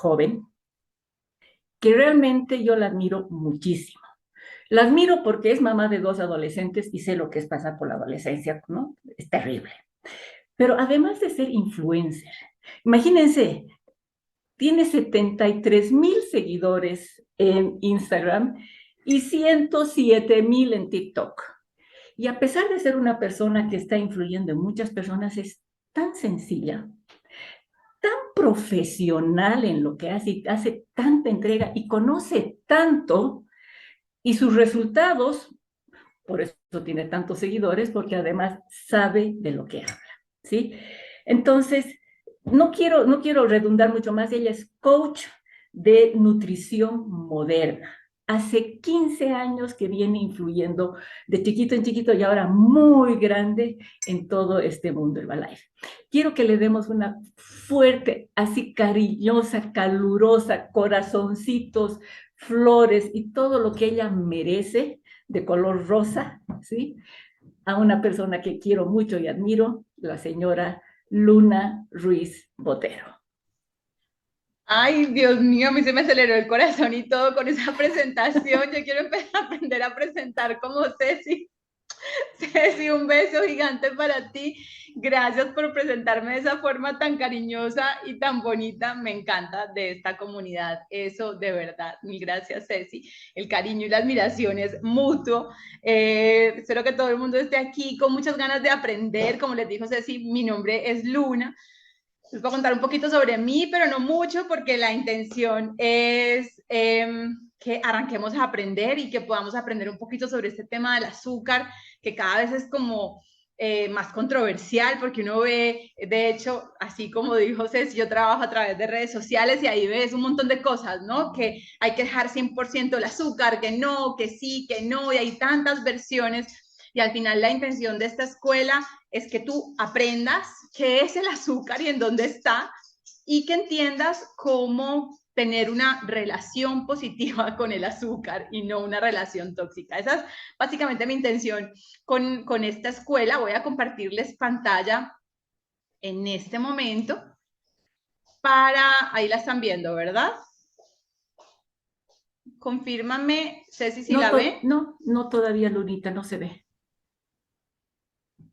joven, que realmente yo la admiro muchísimo. La admiro porque es mamá de dos adolescentes y sé lo que es pasar por la adolescencia, ¿no? Es terrible. Pero además de ser influencer, imagínense, tiene 73,000 seguidores en Instagram y 107,000 en TikTok. Y a pesar de ser una persona que está influyendo en muchas personas, es tan sencilla, tan profesional en lo que hace tanta entrega y conoce tanto, y sus resultados, por eso tiene tantos seguidores, porque además sabe de lo que habla, ¿sí? Entonces, no quiero redundar mucho más, ella es coach de nutrición moderna. Hace 15 años que viene influyendo de chiquito en chiquito y ahora muy grande en todo este mundo Herbalife. Quiero que le demos una fuerte, así cariñosa, calurosa, corazoncitos, flores y todo lo que ella merece de color rosa, ¿sí? A una persona que quiero mucho y admiro, la señora Luna Ruiz Botero. Ay, Dios mío, a mí se me aceleró el corazón y todo con esa presentación. Yo quiero empezar a aprender a presentar como Ceci. Ceci, un beso gigante para ti. Gracias por presentarme de esa forma tan cariñosa y tan bonita. Me encanta de esta comunidad. Eso de verdad. Mil gracias, Ceci. El cariño y la admiración es mutuo. Espero que todo el mundo esté aquí con muchas ganas de aprender. Como les dijo Ceci, mi nombre es Luna. Les voy a contar un poquito sobre mí, pero no mucho, porque la intención es que arranquemos a aprender y que podamos aprender un poquito sobre este tema del azúcar, que cada vez es como más controversial, porque uno ve, de hecho, así como dijo Ceci, yo trabajo a través de redes sociales y ahí ves un montón de cosas, ¿no? Que hay que dejar 100% el azúcar, que no, que sí, que no, y hay tantas versiones. Y al final la intención de esta escuela es que tú aprendas qué es el azúcar y en dónde está, y que entiendas cómo tener una relación positiva con el azúcar y no una relación tóxica. Esa es básicamente mi intención con esta escuela. Voy a compartirles pantalla en este momento ahí la están viendo, ¿verdad? Confírmame, Ceci, si No, la ven. no todavía, Lunita, no se ve.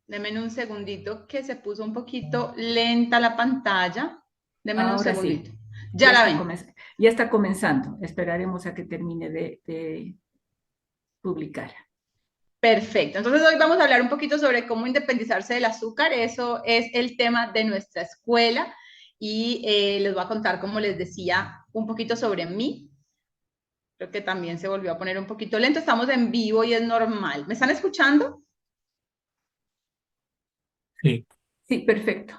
Denme un segundito que se puso un poquito lenta la pantalla. Denme un Ahora segundito. sí, Ya la ven. ya está comenzando. Esperaremos a que termine de publicar. Perfecto. Entonces hoy vamos a hablar un poquito sobre cómo independizarse del azúcar. Eso es el tema de nuestra escuela y les voy a contar, como les decía, un poquito sobre mí. Creo que también se volvió a poner un poquito lento. Estamos en vivo y es normal. ¿Me están escuchando? Sí. Sí, perfecto.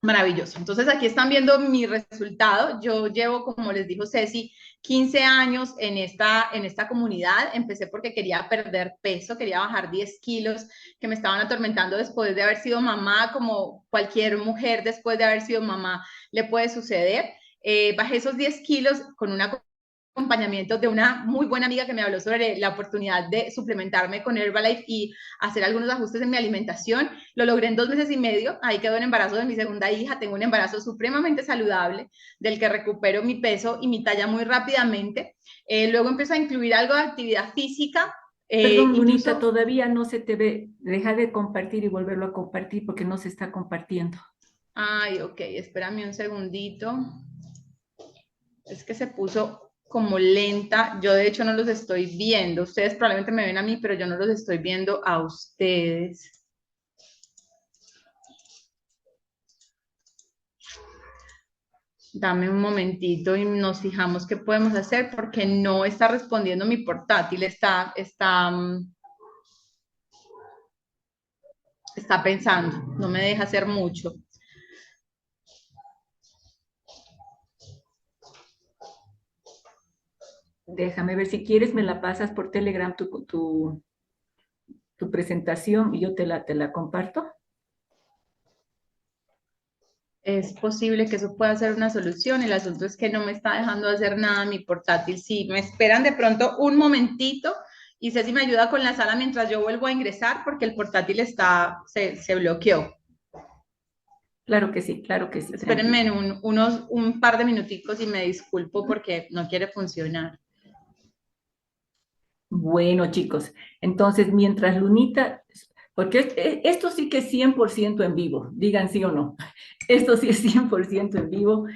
Maravilloso. Entonces aquí están viendo mi resultado. Yo llevo, como les dijo Ceci, 15 años en esta comunidad. Empecé porque quería perder peso, quería bajar 10 kilos que me estaban atormentando después de haber sido mamá, como cualquier mujer después de haber sido mamá le puede suceder. Bajé esos 10 kilos con una acompañamiento de una muy buena amiga que me habló sobre la oportunidad de suplementarme con Herbalife y hacer algunos ajustes en mi alimentación. Lo logré en 2 meses y medio. Ahí quedó el embarazo de mi segunda hija. Tengo un embarazo supremamente saludable, del que recupero mi peso y mi talla muy rápidamente. Luego empiezo a incluir algo de actividad física. Perdón, Lunita, Incluso, todavía no se te ve. Deja de compartir y volverlo a compartir porque no se está compartiendo. ay, ok, espérame un segundito. Es que se puso como lenta. Yo de hecho no los estoy viendo. Ustedes probablemente me ven a mí, pero yo no los estoy viendo a ustedes. Dame un momentito y nos fijamos qué podemos hacer porque no está respondiendo mi portátil. Está pensando, no me deja hacer mucho. Déjame ver si quieres, me la pasas por Telegram tu presentación y yo te la comparto. Es posible que eso pueda ser una solución. El asunto es que no me está dejando hacer nada mi portátil. Si me esperan de pronto un momentito y sé si me ayuda con la sala mientras yo vuelvo a ingresar porque el portátil se bloqueó. claro que sí, Espérenme tranquila. un par de minuticos y me disculpo porque no quiere funcionar. Bueno, chicos, entonces mientras Lunita, porque esto sí que es 100% en vivo, digan sí o no, esto sí es 100% en vivo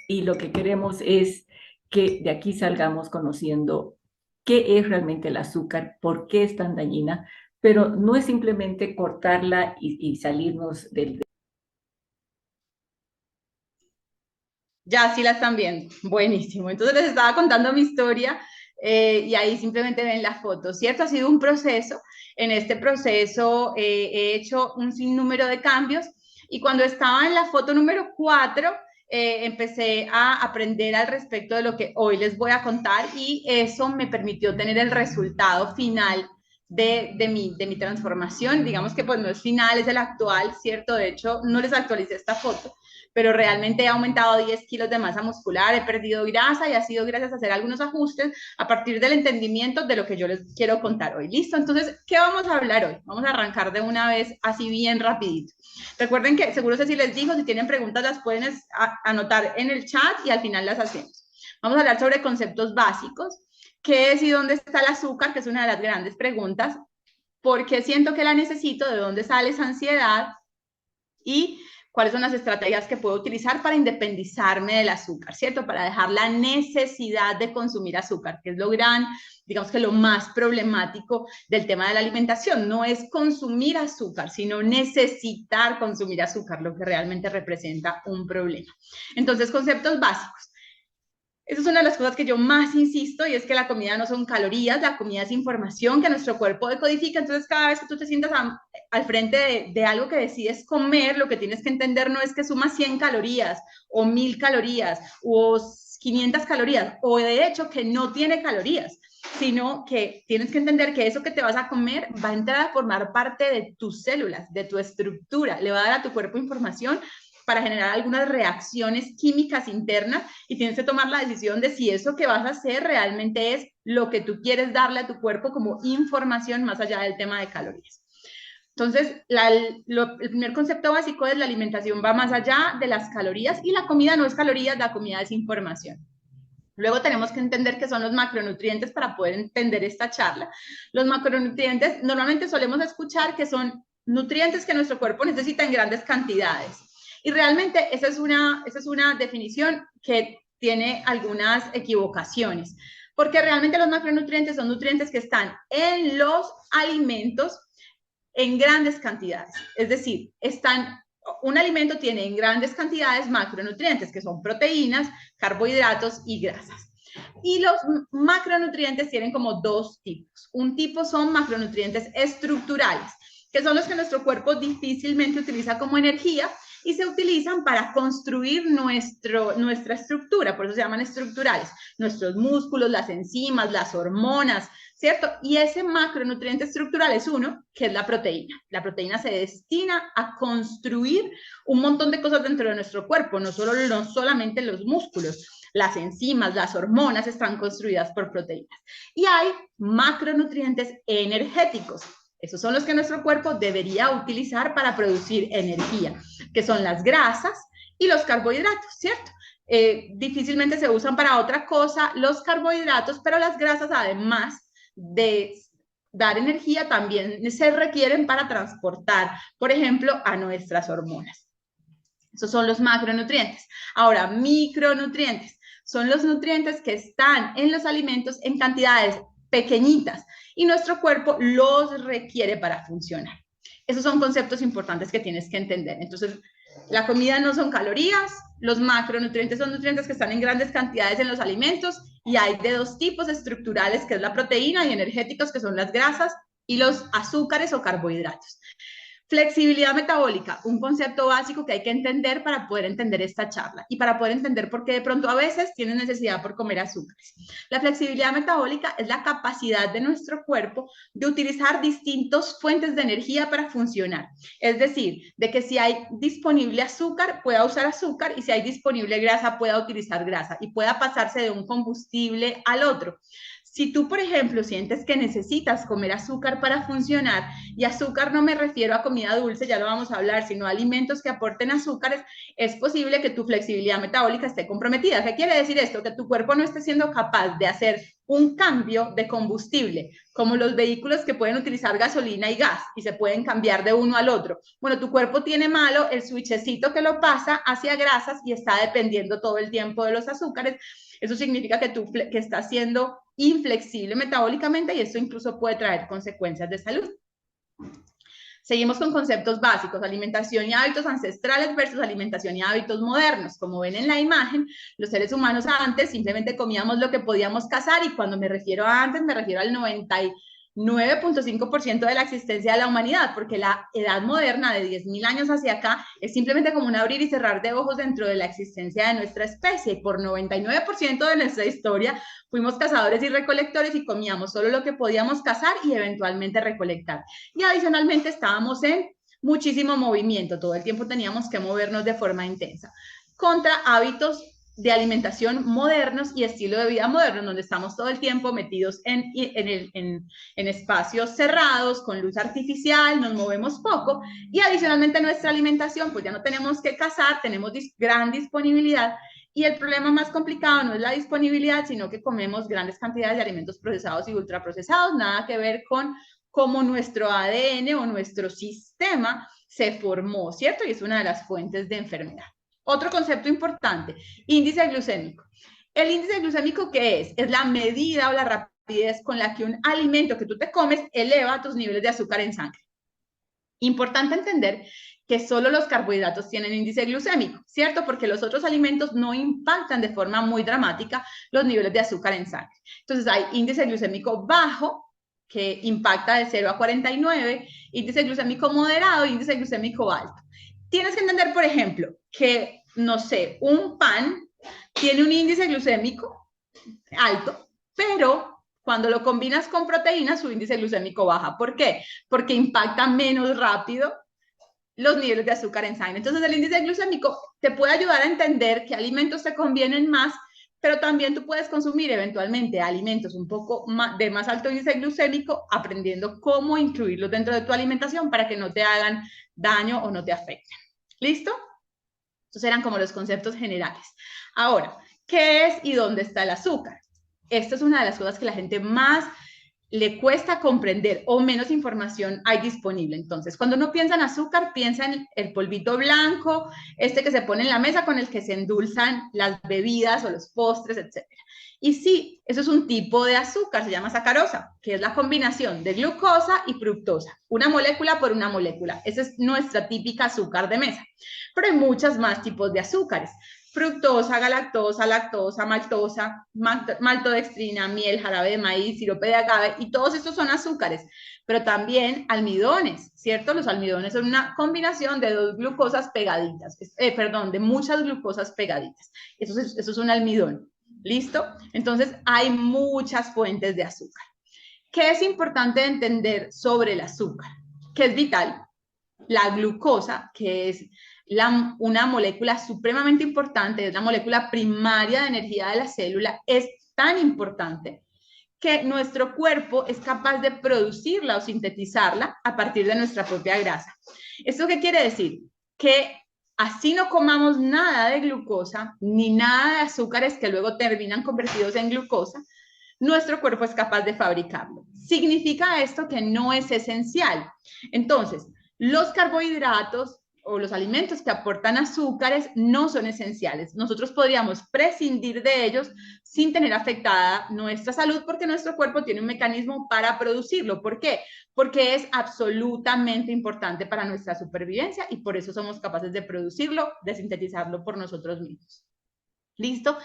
y lo que queremos es que de aquí salgamos conociendo qué es realmente el azúcar, por qué es tan dañina, pero no es simplemente cortarla y salirnos del... Ya sí la están viendo. Buenísimo. Entonces les estaba contando mi historia y ahí simplemente ven la foto, ¿cierto? Ha sido un proceso. En este proceso he hecho un sinnúmero de cambios y cuando estaba en la foto número 4, empecé a aprender al respecto de lo que hoy les voy a contar y eso me permitió tener el resultado final de mi transformación. Digamos que pues no es final, es el actual, ¿cierto? De hecho, no les actualicé esta foto, pero realmente he aumentado 10 kilos de masa muscular, he perdido grasa y ha sido gracias a hacer algunos ajustes a partir del entendimiento de lo que yo les quiero contar hoy. ¿Listo? Entonces, ¿qué vamos a hablar hoy? Vamos a arrancar de una vez así bien rapidito. Recuerden que seguro Ceci les dijo, si tienen preguntas las pueden anotar en el chat y al final las hacemos. Vamos a hablar sobre conceptos básicos. ¿Qué es y dónde está el azúcar? Que es una de las grandes preguntas. ¿Por qué siento que la necesito? ¿De dónde sale esa ansiedad? Y cuáles son las estrategias que puedo utilizar para independizarme del azúcar, ¿cierto? Para dejar la necesidad de consumir azúcar, que es lo gran, digamos que lo más problemático del tema de la alimentación. No es consumir azúcar, sino necesitar consumir azúcar, lo que realmente representa un problema. Entonces, conceptos básicos. Esa es una de las cosas que yo más insisto y es que la comida no son calorías, la comida es información que nuestro cuerpo decodifica. Entonces, cada vez que tú te sientas al frente de algo que decides comer, lo que tienes que entender no es que suma 100 calorías o 1000 calorías o 500 calorías o de hecho que no tiene calorías, sino que tienes que entender que eso que te vas a comer va a entrar a formar parte de tus células, de tu estructura, le va a dar a tu cuerpo información para generar algunas reacciones químicas internas y tienes que tomar la decisión de si eso que vas a hacer realmente es lo que tú quieres darle a tu cuerpo como información más allá del tema de calorías. Entonces, el primer concepto básico es la alimentación va más allá de las calorías y la comida no es calorías, la comida es información. Luego tenemos que entender qué son los macronutrientes para poder entender esta charla. Los macronutrientes normalmente solemos escuchar que son nutrientes que nuestro cuerpo necesita en grandes cantidades. Y realmente esa es una definición que tiene algunas equivocaciones, porque realmente los macronutrientes son nutrientes que están en los alimentos en grandes cantidades. Es decir, un alimento tiene en grandes cantidades macronutrientes, que son proteínas, carbohidratos y grasas. Y los macronutrientes tienen como dos tipos. Un tipo son macronutrientes estructurales, que son los que nuestro cuerpo difícilmente utiliza como energía y se utilizan para construir nuestra estructura, por eso se llaman estructurales, nuestros músculos, las enzimas, las hormonas, ¿cierto? Y ese macronutriente estructural es uno, que es la proteína. La proteína se destina a construir un montón de cosas dentro de nuestro cuerpo, no solamente los músculos. Las enzimas, las hormonas están construidas por proteínas. Y hay macronutrientes energéticos. Esos son los que nuestro cuerpo debería utilizar para producir energía, que son las grasas y los carbohidratos, ¿cierto? Difícilmente se usan para otra cosa los carbohidratos, pero las grasas, además de dar energía, también se requieren para transportar, por ejemplo, a nuestras hormonas. Esos son los macronutrientes. Ahora, micronutrientes son los nutrientes que están en los alimentos en cantidades pequeñitas y nuestro cuerpo los requiere para funcionar. Esos son conceptos importantes que tienes que entender. Entonces, la comida no son calorías, los macronutrientes son nutrientes que están en grandes cantidades en los alimentos y hay de dos tipos estructurales, que es la proteína, y energéticos, que son las grasas, y los azúcares o carbohidratos. Flexibilidad metabólica, un concepto básico que hay que entender para poder entender esta charla y para poder entender por qué de pronto a veces tienes necesidad por comer azúcares. La flexibilidad metabólica es la capacidad de nuestro cuerpo de utilizar distintas fuentes de energía para funcionar. Es decir, de que si hay disponible azúcar, pueda usar azúcar y si hay disponible grasa, pueda utilizar grasa y pueda pasarse de un combustible al otro. Si tú, por ejemplo, sientes que necesitas comer azúcar para funcionar, y azúcar no me refiero a comida dulce, ya lo vamos a hablar, sino a alimentos que aporten azúcares, es posible que tu flexibilidad metabólica esté comprometida. ¿Qué quiere decir esto? Que tu cuerpo no esté siendo capaz de hacer un cambio de combustible, como los vehículos que pueden utilizar gasolina y gas y se pueden cambiar de uno al otro. Bueno, tu cuerpo tiene malo el switchecito que lo pasa hacia grasas y está dependiendo todo el tiempo de los azúcares. Eso significa que estás siendo inflexible metabólicamente y esto incluso puede traer consecuencias de salud. Seguimos con conceptos básicos, alimentación y hábitos ancestrales versus alimentación y hábitos modernos. Como ven en la imagen, los seres humanos antes simplemente comíamos lo que podíamos cazar, y cuando me refiero a antes, me refiero al 99.5% de la existencia de la humanidad, porque la edad moderna de 10.000 años hacia acá es simplemente como un abrir y cerrar de ojos dentro de la existencia de nuestra especie, y por 99% de nuestra historia fuimos cazadores y recolectores y comíamos solo lo que podíamos cazar y eventualmente recolectar. Y adicionalmente estábamos en muchísimo movimiento, todo el tiempo teníamos que movernos de forma intensa, contra hábitos de alimentación modernos y estilo de vida moderno, donde estamos todo el tiempo metidos en espacios cerrados, con luz artificial, nos movemos poco, y adicionalmente nuestra alimentación, pues ya no tenemos que cazar, tenemos gran disponibilidad, y el problema más complicado no es la disponibilidad, sino que comemos grandes cantidades de alimentos procesados y ultraprocesados, nada que ver con cómo nuestro ADN o nuestro sistema se formó, ¿cierto? Y es una de las fuentes de enfermedad. Otro concepto importante, índice glucémico. ¿El índice glucémico qué es? Es la medida o la rapidez con la que un alimento que tú te comes eleva tus niveles de azúcar en sangre. Importante entender que solo los carbohidratos tienen índice glucémico, ¿cierto? Porque los otros alimentos no impactan de forma muy dramática los niveles de azúcar en sangre. Entonces hay índice glucémico bajo, que impacta de 0 a 49, índice glucémico moderado, índice glucémico alto. Tienes que entender, por ejemplo, que, no sé, un pan tiene un índice glucémico alto, pero cuando lo combinas con proteínas, su índice glucémico baja. ¿Por qué? Porque impacta menos rápido los niveles de azúcar en sangre. Entonces, el índice glucémico te puede ayudar a entender qué alimentos te convienen más, pero también tú puedes consumir eventualmente alimentos un poco de más alto índice glucémico, aprendiendo cómo incluirlos dentro de tu alimentación para que no te hagan daño o no te afecten. ¿Listo? Estos eran como los conceptos generales. Ahora, ¿qué es y dónde está el azúcar? Esta es una de las cosas que la gente más le cuesta comprender o menos información hay disponible. Entonces, cuando uno piensa en azúcar, piensa en el polvito blanco, este que se pone en la mesa con el que se endulzan las bebidas o los postres, etc. Y sí, eso es un tipo de azúcar, se llama sacarosa, que es la combinación de glucosa y fructosa, una molécula por una molécula. Esa es nuestra típica azúcar de mesa. Pero hay muchos más tipos de azúcares: fructosa, galactosa, lactosa, maltosa, maltodextrina, miel, jarabe de maíz, sirope de agave, y todos estos son azúcares, pero también almidones, ¿cierto? Los almidones son una combinación de dos glucosas pegaditas, de muchas glucosas pegaditas. Eso es un almidón, ¿listo? Entonces hay muchas fuentes de azúcar. ¿Qué es importante entender sobre el azúcar? Que es vital. La glucosa, que es una molécula supremamente importante, es la molécula primaria de energía de la célula, es tan importante que nuestro cuerpo es capaz de producirla o sintetizarla a partir de nuestra propia grasa. ¿Esto qué quiere decir? Que así no comamos nada de glucosa ni nada de azúcares que luego terminan convertidos en glucosa, nuestro cuerpo es capaz de fabricarlo. ¿Significa esto que no es esencial? Entonces, los carbohidratos o los alimentos que aportan azúcares no son esenciales. Nosotros podríamos prescindir de ellos sin tener afectada nuestra salud, porque nuestro cuerpo tiene un mecanismo para producirlo. ¿Por qué? Porque es absolutamente importante para nuestra supervivencia y por eso somos capaces de producirlo, de sintetizarlo por nosotros mismos. ¿Listo?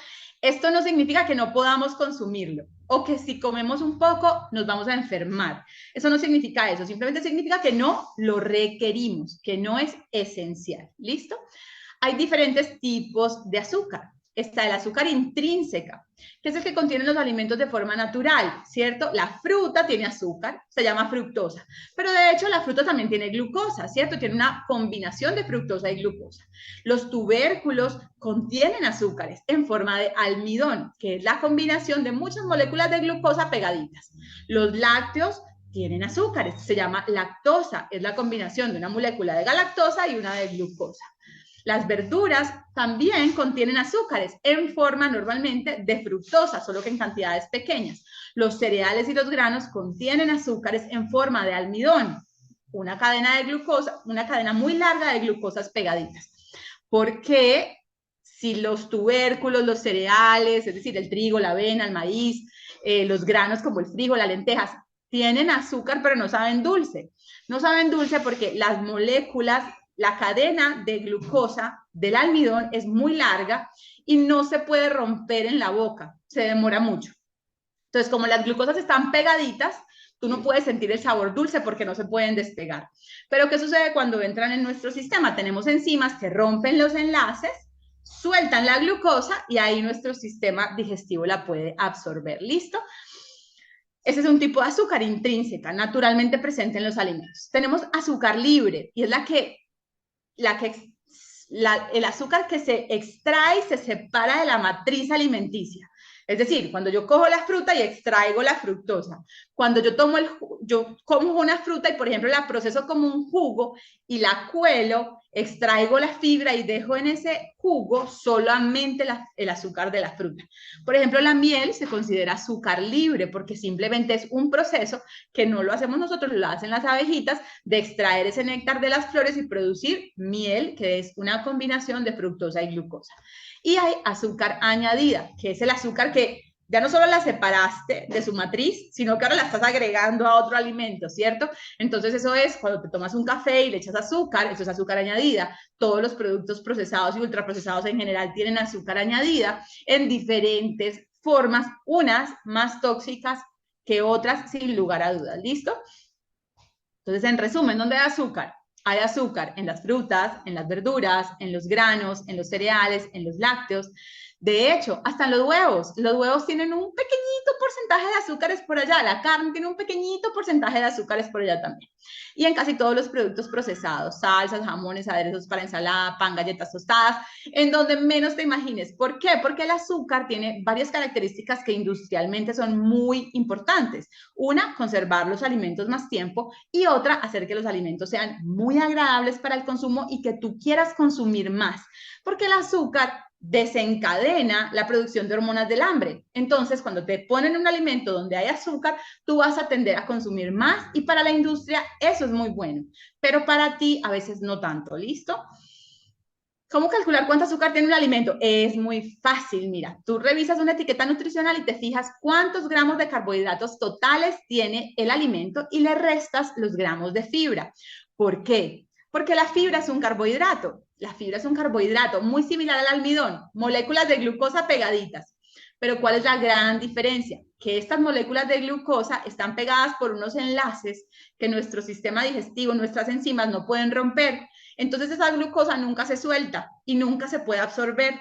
Esto no significa que no podamos consumirlo o que si comemos un poco nos vamos a enfermar. Eso no significa eso, simplemente significa que no lo requerimos, que no es esencial. ¿Listo? Hay diferentes tipos de azúcar. está el azúcar intrínseca, que es el que contienen los alimentos de forma natural, ¿cierto? La fruta tiene azúcar, se llama fructosa, pero de hecho la fruta también tiene glucosa, ¿cierto? Tiene una combinación de fructosa y glucosa. Los tubérculos contienen azúcares en forma de almidón, que es la combinación de muchas moléculas de glucosa pegaditas. Los lácteos tienen azúcares, se llama lactosa, es la combinación de una molécula de galactosa y una de glucosa. Las verduras también contienen azúcares en forma normalmente de fructosa, solo que en cantidades pequeñas. Los cereales y los granos contienen azúcares en forma de almidón, una cadena de glucosa, una cadena muy larga de glucosas pegaditas. Porque si los tubérculos, los cereales, es decir, el trigo, la avena, el maíz, los granos como el frijol, las lentejas, tienen azúcar pero no saben dulce. No saben dulce porque las moléculas, la cadena de glucosa del almidón es muy larga y no se puede romper en la boca, se demora mucho. Entonces, como las glucosas están pegaditas, tú no puedes sentir el sabor dulce porque no se pueden despegar. Pero ¿qué sucede cuando entran en nuestro sistema? Tenemos enzimas que rompen los enlaces, sueltan la glucosa y ahí nuestro sistema digestivo la puede absorber. ¿Listo? Ese es un tipo de azúcar intrínseca, naturalmente presente en los alimentos. Tenemos azúcar libre y es el azúcar que se extrae y se separa de la matriz alimenticia. Es decir, cuando yo cojo la fruta y extraigo la fructosa, cuando yo como una fruta y, por ejemplo, la proceso como un jugo y la cuelo, extraigo la fibra y dejo en ese jugo solamente el azúcar de la fruta. Por ejemplo, la miel se considera azúcar libre porque simplemente es un proceso que no lo hacemos nosotros, lo hacen las abejitas, de extraer ese néctar de las flores y producir miel, que es una combinación de fructosa y glucosa. Y hay azúcar añadida, que es el azúcar que ya no solo la separaste de su matriz, sino que ahora la estás agregando a otro alimento, ¿cierto? Entonces eso es cuando te tomas un café y le echas azúcar, eso es azúcar añadida. Todos los productos procesados y ultraprocesados en general tienen azúcar añadida en diferentes formas, unas más tóxicas que otras, sin lugar a dudas, ¿listo? Entonces, en resumen, ¿dónde hay azúcar? Hay azúcar en las frutas, en las verduras, en los granos, en los cereales, en los lácteos. De hecho, hasta en los huevos. Los huevos tienen un pequeñito porcentaje de azúcares por allá. La carne tiene un pequeñito porcentaje de azúcares por allá también. Y en casi todos los productos procesados, salsas, jamones, aderezos para ensalada, pan, galletas tostadas, en donde menos te imagines. ¿Por qué? Porque el azúcar tiene varias características que industrialmente son muy importantes. Una, conservar los alimentos más tiempo, y otra, hacer que los alimentos sean muy agradables para el consumo y que tú quieras consumir más. Porque el azúcar desencadena la producción de hormonas del hambre. Entonces, cuando te ponen un alimento donde hay azúcar, tú vas a tender a consumir más y para la industria eso es muy bueno, pero para ti a veces no tanto, ¿listo? ¿Cómo calcular cuánto azúcar tiene un alimento? Es muy fácil, mira, tú revisas una etiqueta nutricional y te fijas cuántos gramos de carbohidratos totales tiene el alimento y le restas los gramos de fibra. ¿Por qué? Porque la fibra es un carbohidrato. La fibra es un carbohidrato muy similar al almidón, moléculas de glucosa pegaditas. Pero ¿cuál es la gran diferencia? Que estas moléculas de glucosa están pegadas por unos enlaces que nuestro sistema digestivo, nuestras enzimas no pueden romper. Entonces esa glucosa nunca se suelta y nunca se puede absorber.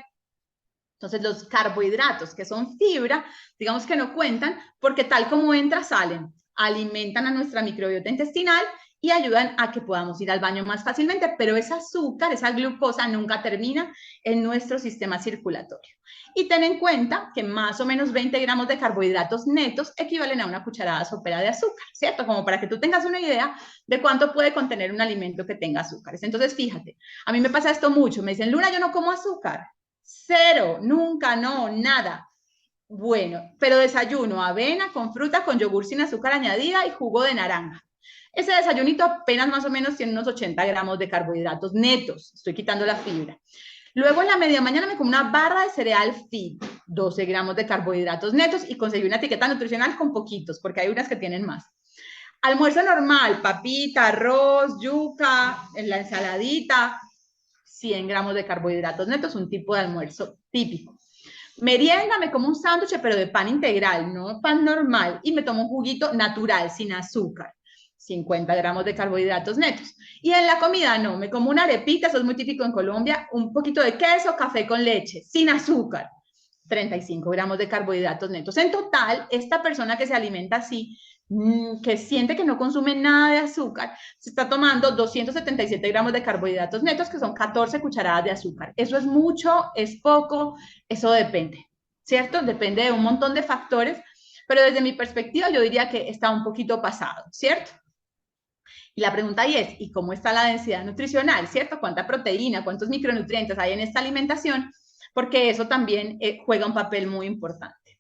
Entonces los carbohidratos, que son fibra, digamos que no cuentan porque tal como entra, salen, alimentan a nuestra microbiota intestinal y ayudan a que podamos ir al baño más fácilmente, pero ese azúcar, esa glucosa nunca termina en nuestro sistema circulatorio. Y ten en cuenta que más o menos 20 gramos de carbohidratos netos equivalen a una cucharada sopera de azúcar, ¿cierto? Como para que tú tengas una idea de cuánto puede contener un alimento que tenga azúcares. Entonces, fíjate, a mí me pasa esto mucho, me dicen, Luna, yo no como azúcar, cero, nunca, no, nada. Bueno, pero desayuno avena con fruta, con yogur sin azúcar añadida y jugo de naranja. Ese desayunito apenas más o menos tiene unos 80 gramos de carbohidratos netos. Estoy quitando la fibra. Luego en la media mañana me como una barra de cereal fit, 12 gramos de carbohidratos netos y conseguí una etiqueta nutricional con poquitos, porque hay unas que tienen más. Almuerzo normal, papita, arroz, yuca, en la ensaladita, 100 gramos de carbohidratos netos, un tipo de almuerzo típico. Merienda, me como un sándwich, pero de pan integral, no pan normal, y me tomo un juguito natural, sin azúcar. 50 gramos de carbohidratos netos. Y en la comida no, me como una arepita, eso es muy típico en Colombia, un poquito de queso, café con leche, sin azúcar, 35 gramos de carbohidratos netos. En total, esta persona que se alimenta así, que siente que no consume nada de azúcar, se está tomando 277 gramos de carbohidratos netos, que son 14 cucharadas de azúcar. ¿Eso es mucho? ¿Es poco? Eso depende, ¿cierto? Depende de un montón de factores, pero desde mi perspectiva yo diría que está un poquito pasado, ¿cierto? Y la pregunta ahí es, ¿y cómo está la densidad nutricional, cierto? ¿Cuánta proteína, cuántos micronutrientes hay en esta alimentación? Porque eso también juega un papel muy importante.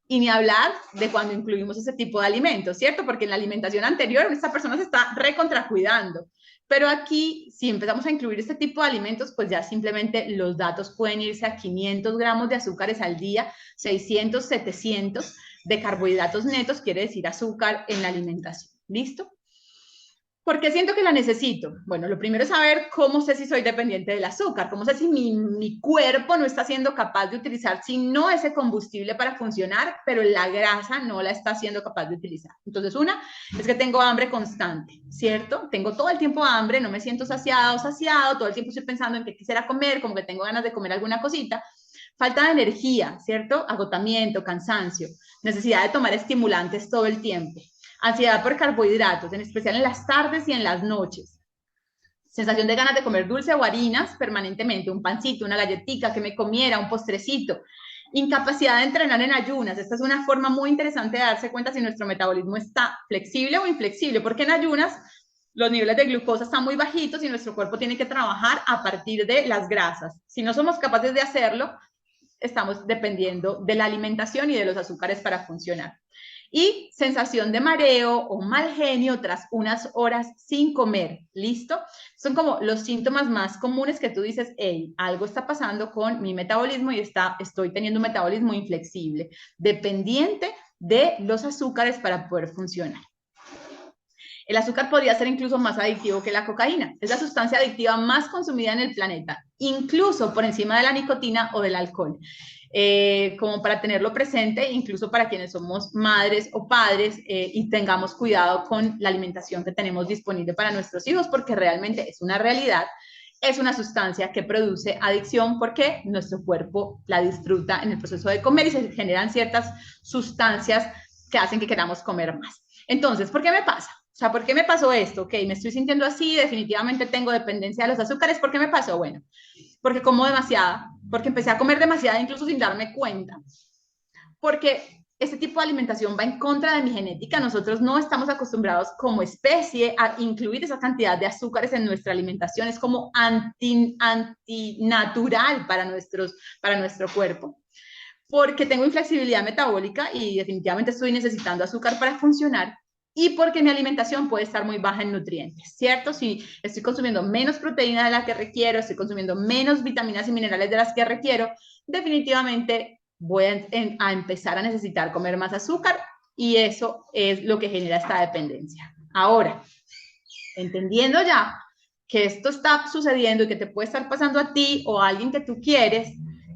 Y ni hablar de cuando incluimos ese tipo de alimentos, ¿cierto? Porque en la alimentación anterior esta persona se está recontracuidando. Pero aquí, si empezamos a incluir este tipo de alimentos, pues ya simplemente los datos pueden irse a 500 gramos de azúcares al día, 600, 700 de carbohidratos netos, quiere decir azúcar en la alimentación. ¿Listo? ¿Por qué siento que la necesito? Bueno, lo primero es saber cómo sé si soy dependiente del azúcar, cómo sé si mi cuerpo no está siendo capaz de utilizar, si no ese combustible para funcionar, pero la grasa no la está siendo capaz de utilizar. Entonces, una es que tengo hambre constante, ¿cierto? Tengo todo el tiempo hambre, no me siento saciada o saciado, todo el tiempo estoy pensando en qué quisiera comer, como que tengo ganas de comer alguna cosita. Falta de energía, ¿cierto? Agotamiento, cansancio, necesidad de tomar estimulantes todo el tiempo. Ansiedad por carbohidratos, en especial en las tardes y en las noches. Sensación de ganas de comer dulce o harinas permanentemente, un pancito, una galletita, que me comiera, un postrecito. Incapacidad de entrenar en ayunas. Esta es una forma muy interesante de darse cuenta si nuestro metabolismo está flexible o inflexible, porque en ayunas los niveles de glucosa están muy bajitos y nuestro cuerpo tiene que trabajar a partir de las grasas. Si no somos capaces de hacerlo, estamos dependiendo de la alimentación y de los azúcares para funcionar. Y sensación de mareo o mal genio tras unas horas sin comer. ¿Listo? Son como los síntomas más comunes que tú dices, hey, algo está pasando con mi metabolismo y estoy teniendo un metabolismo inflexible, dependiente de los azúcares para poder funcionar. El azúcar podría ser incluso más adictivo que la cocaína. Es la sustancia adictiva más consumida en el planeta, incluso por encima de la nicotina o del alcohol. Como para tenerlo presente, incluso para quienes somos madres o padres y tengamos cuidado con la alimentación que tenemos disponible para nuestros hijos, porque realmente es una realidad. Es una sustancia que produce adicción porque nuestro cuerpo la disfruta en el proceso de comer y se generan ciertas sustancias que hacen que queramos comer más. Entonces, ¿por qué me pasa? O sea, ¿por qué me pasó esto? Ok, me estoy sintiendo así, definitivamente tengo dependencia de los azúcares. ¿Por qué me pasó? Bueno, porque como demasiada, porque empecé a comer demasiada incluso sin darme cuenta, porque este tipo de alimentación va en contra de mi genética. Nosotros no estamos acostumbrados como especie a incluir esa cantidad de azúcares en nuestra alimentación. Es como antinatural para nuestro cuerpo. Porque tengo inflexibilidad metabólica y definitivamente estoy necesitando azúcar para funcionar. Y porque mi alimentación puede estar muy baja en nutrientes, ¿cierto? Si estoy consumiendo menos proteína de la que requiero, estoy consumiendo menos vitaminas y minerales de las que requiero, definitivamente voy a empezar a necesitar comer más azúcar y eso es lo que genera esta dependencia. Ahora, entendiendo ya que esto está sucediendo y que te puede estar pasando a ti o a alguien que tú quieres,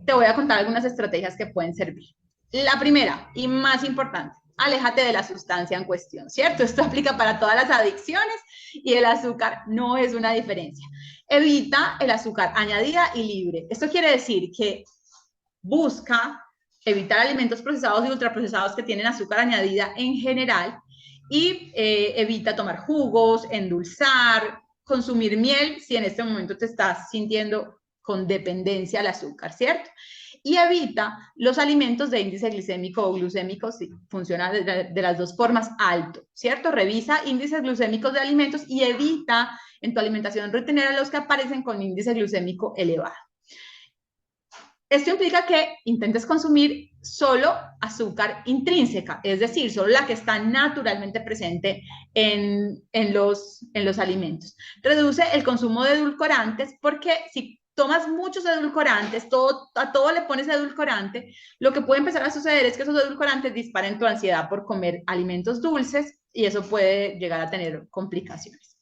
te voy a contar algunas estrategias que pueden servir. La primera y más importante, aléjate de la sustancia en cuestión, ¿cierto? Esto aplica para todas las adicciones y el azúcar no es una diferencia. Evita el azúcar añadida y libre. Esto quiere decir que busca evitar alimentos procesados y ultraprocesados que tienen azúcar añadida en general y evita tomar jugos, endulzar, consumir miel si en este momento te estás sintiendo con dependencia al azúcar, ¿cierto? Y evita los alimentos de índice glicémico o glucémico, si funciona de las dos formas, alto, ¿cierto? Revisa índices glucémicos de alimentos y evita en tu alimentación retener a los que aparecen con índice glucémico elevado. Esto implica que intentes consumir solo azúcar intrínseca, es decir, solo la que está naturalmente presente en los alimentos. Reduce el consumo de edulcorantes porque si tomas muchos edulcorantes, a todo le pones edulcorante, lo que puede empezar a suceder es que esos edulcorantes disparen tu ansiedad por comer alimentos dulces y eso puede llegar a tener complicaciones.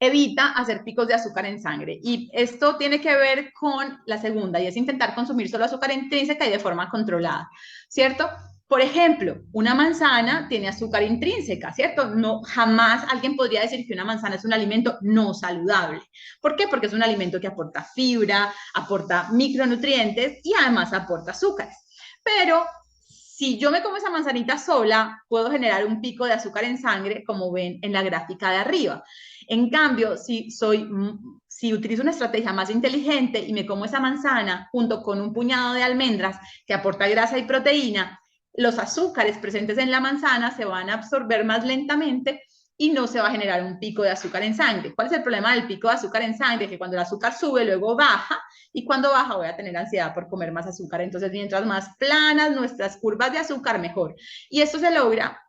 Evita hacer picos de azúcar en sangre. Y esto tiene que ver con la segunda, y es intentar consumir solo azúcar intrínseca y de forma controlada, ¿cierto? Por ejemplo, una manzana tiene azúcar intrínseca, ¿cierto? No, jamás alguien podría decir que una manzana es un alimento no saludable. ¿Por qué? Porque es un alimento que aporta fibra, aporta micronutrientes y además aporta azúcares. Pero si yo me como esa manzanita sola, puedo generar un pico de azúcar en sangre, como ven en la gráfica de arriba. En cambio, si utilizo una estrategia más inteligente y me como esa manzana junto con un puñado de almendras que aporta grasa y proteína, los azúcares presentes en la manzana se van a absorber más lentamente y no se va a generar un pico de azúcar en sangre. ¿Cuál es el problema del pico de azúcar en sangre? Que cuando el azúcar sube, luego baja, y cuando baja voy a tener ansiedad por comer más azúcar. Entonces, mientras más planas nuestras curvas de azúcar, mejor. Y esto se logra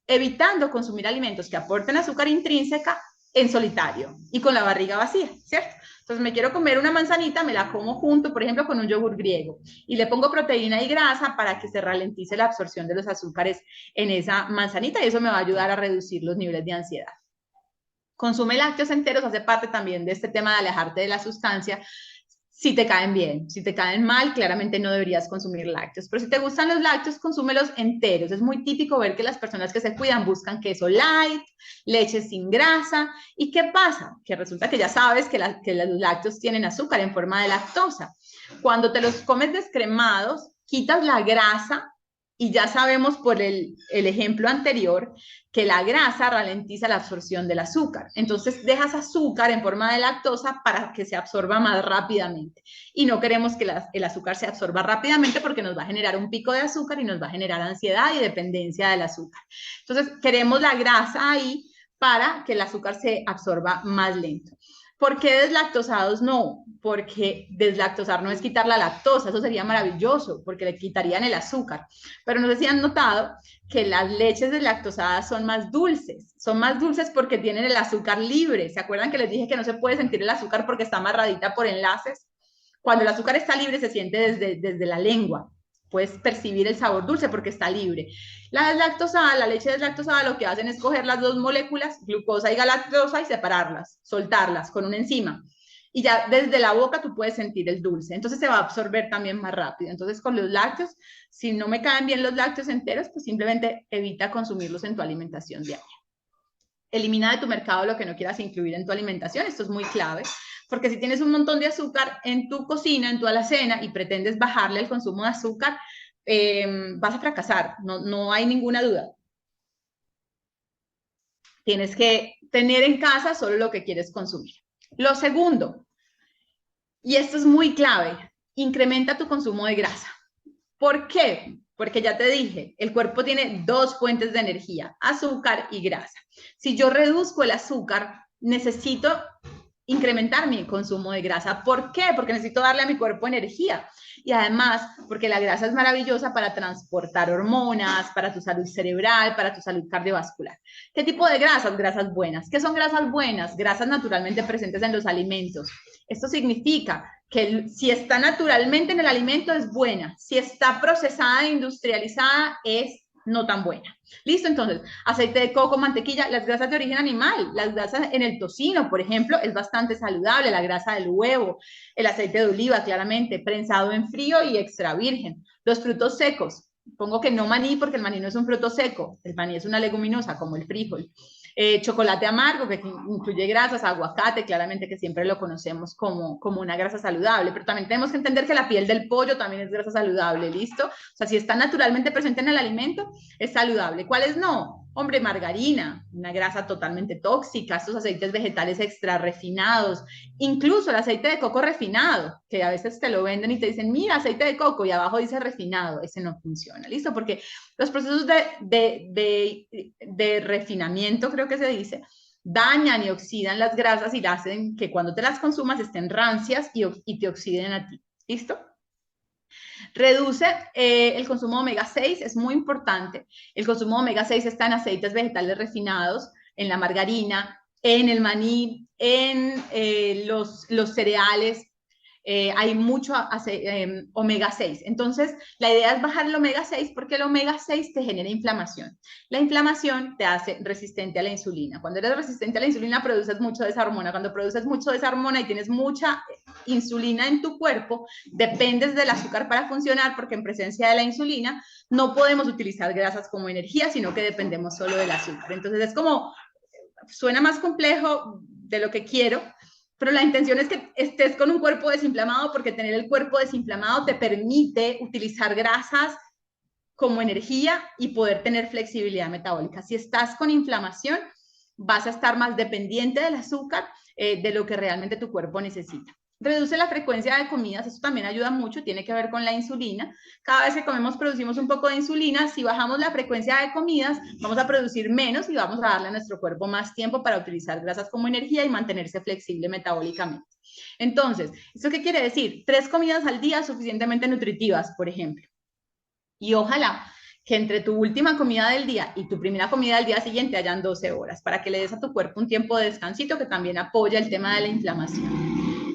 evitando consumir alimentos que aporten azúcar intrínseca en solitario y con la barriga vacía, ¿cierto? Entonces me quiero comer una manzanita, me la como junto, por ejemplo, con un yogur griego y le pongo proteína y grasa para que se ralentice la absorción de los azúcares en esa manzanita y eso me va a ayudar a reducir los niveles de ansiedad. Consume lácteos enteros, hace parte también de este tema de alejarte de la sustancia. Si te caen bien, si te caen mal, claramente no deberías consumir lácteos. Pero si te gustan los lácteos, consúmelos enteros. Es muy típico ver que las personas que se cuidan buscan queso light, leche sin grasa. ¿Y qué pasa? Que resulta que ya sabes que los lácteos tienen azúcar en forma de lactosa. Cuando te los comes descremados, quitas la grasa y ya sabemos por el ejemplo anterior que la grasa ralentiza la absorción del azúcar. Entonces dejas azúcar en forma de lactosa para que se absorba más rápidamente. Y no queremos que el azúcar se absorba rápidamente porque nos va a generar un pico de azúcar y nos va a generar ansiedad y dependencia del azúcar. Entonces queremos la grasa ahí para que el azúcar se absorba más lento. ¿Por qué deslactosados no? Porque deslactosar no es quitar la lactosa, eso sería maravilloso, porque le quitarían el azúcar. Pero no sé si han notado que las leches deslactosadas son más dulces porque tienen el azúcar libre. ¿Se acuerdan que les dije que no se puede sentir el azúcar porque está amarradita por enlaces? Cuando el azúcar está libre se siente desde la lengua. Puedes percibir el sabor dulce porque está libre. La leche deslactosada, lo que hacen es coger las dos moléculas, glucosa y galactosa, y separarlas, soltarlas con una enzima. Y ya desde la boca tú puedes sentir el dulce. Entonces se va a absorber también más rápido. Entonces con los lácteos, si no me caen bien los lácteos enteros, pues simplemente evita consumirlos en tu alimentación diaria. Elimina de tu mercado lo que no quieras incluir en tu alimentación. Esto es muy clave. Porque si tienes un montón de azúcar en tu cocina, en tu alacena, y pretendes bajarle el consumo de azúcar, vas a fracasar, no hay ninguna duda. Tienes que tener en casa solo lo que quieres consumir. Lo segundo, y esto es muy clave, incrementa tu consumo de grasa. ¿Por qué? Porque ya te dije, el cuerpo tiene dos fuentes de energía, azúcar y grasa. Si yo reduzco el azúcar, necesito incrementar mi consumo de grasa. ¿Por qué? Porque necesito darle a mi cuerpo energía. Y además, porque la grasa es maravillosa para transportar hormonas, para tu salud cerebral, para tu salud cardiovascular. ¿Qué tipo de grasas? Grasas buenas. ¿Qué son grasas buenas? Grasas naturalmente presentes en los alimentos. Esto significa que si está naturalmente en el alimento es buena. Si está procesada e industrializada es no tan buena. Listo, entonces, aceite de coco, mantequilla, las grasas de origen animal, las grasas en el tocino, por ejemplo, es bastante saludable, la grasa del huevo, el aceite de oliva, claramente, prensado en frío y extra virgen. Los frutos secos, pongo que no maní porque el maní no es un fruto seco, el maní es una leguminosa como el frijol. Chocolate amargo, que incluye grasas, aguacate, claramente que siempre lo conocemos como una grasa saludable, pero también tenemos que entender que la piel del pollo también es grasa saludable, ¿listo? O sea, si está naturalmente presente en el alimento, es saludable. ¿Cuáles no? Hombre, margarina, una grasa totalmente tóxica, estos aceites vegetales extra refinados, incluso el aceite de coco refinado, que a veces te lo venden y te dicen, mira, aceite de coco, y abajo dice refinado, ese no funciona, ¿listo? Porque los procesos de refinamiento, creo que se dice, dañan y oxidan las grasas y hacen que cuando te las consumas estén rancias y te oxiden a ti, ¿listo? Reduce el consumo de omega 6, es muy importante. El consumo de omega 6 está en aceites vegetales refinados, en la margarina, en el maní, en los cereales. hay mucho omega 6. Entonces, la idea es bajar el omega 6 porque el omega 6 te genera inflamación. La inflamación te hace resistente a la insulina. Cuando eres resistente a la insulina, produces mucho de esa hormona. Cuando produces mucho de esa hormona y tienes mucha insulina en tu cuerpo, dependes del azúcar para funcionar porque en presencia de la insulina no podemos utilizar grasas como energía, sino que dependemos solo del azúcar. Entonces, es como, suena más complejo de lo que quiero, pero la intención es que estés con un cuerpo desinflamado porque tener el cuerpo desinflamado te permite utilizar grasas como energía y poder tener flexibilidad metabólica. Si estás con inflamación, vas a estar más dependiente del azúcar de lo que realmente tu cuerpo necesita. Reduce la frecuencia de comidas, eso también ayuda mucho, tiene que ver con la insulina. Cada vez que comemos producimos un poco de insulina, si bajamos la frecuencia de comidas, vamos a producir menos y vamos a darle a nuestro cuerpo más tiempo para utilizar grasas como energía y mantenerse flexible metabólicamente. Entonces, ¿esto qué quiere decir? 3 comidas al día suficientemente nutritivas, por ejemplo. Y ojalá que entre tu última comida del día y tu primera comida del día siguiente hayan 12 horas, para que le des a tu cuerpo un tiempo de descansito que también apoya el tema de la inflamación.